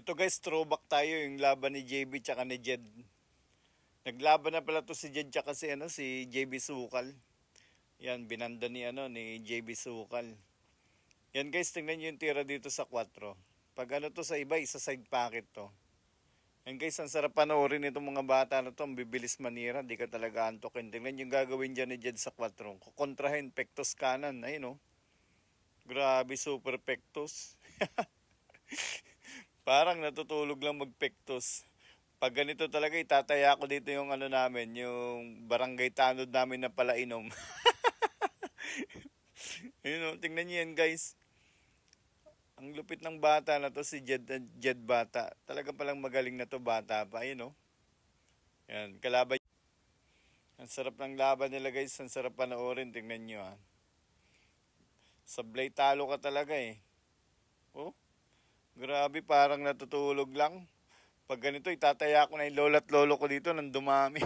Ito guys, throwback tayo yung laban ni JB tsaka ni Jed. Naglaban na pala to si Jed tsaka si JB Sukal. Yan, binanda ni JB Sukal. Yan guys, tingnan nyo yung tira dito sa 4. Pag to sa iba, isa side pocket to. Yan guys, ang sarap panoorin itong mga bata na to. Ang bibilis manira, di ka talaga antokin. Tingnan yung gagawin dyan ni Jed sa 4. Kukontrahin, pektos kanan. Ayun Grabe, super pektos. Parang natutulog lang magpektos. Pag ganito talaga, itataya ko dito yung namin, yung barangay tanod namin na palainom. Tingnan niyo yan guys. Ang lupit ng bata na to, si Jed bata. Talaga palang magaling na to bata pa, Yan, kalaban. Ang sarap ng laban nila guys, ang sarap panoorin, tingnan niyo Sablay talo ka talaga Oh, grabe, parang natutulog lang. Pag ganito, itataya ko na yung lolo at lolo ko dito nang dumami.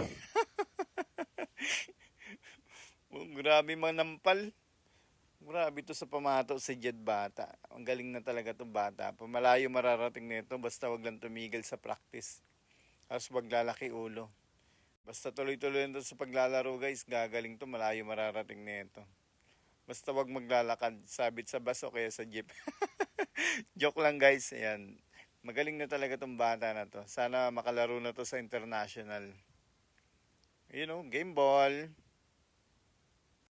Oh, grabe manampal. Grabe to sa pamato si Jed bata. Ang galing na talaga to bata. Pamalayo mararating nito basta wag lang tumigil sa practice. Tapos wag lalaki ulo. Basta tuloy-tuloy na sa paglalaro guys, gagaling to, malayo mararating nito. Basta wag maglalakad, sabit sa bus o kaya sa jeep. Joke lang guys, ayan. Magaling na talaga tong bata na to. Sana makalaro na to sa international. Game ball.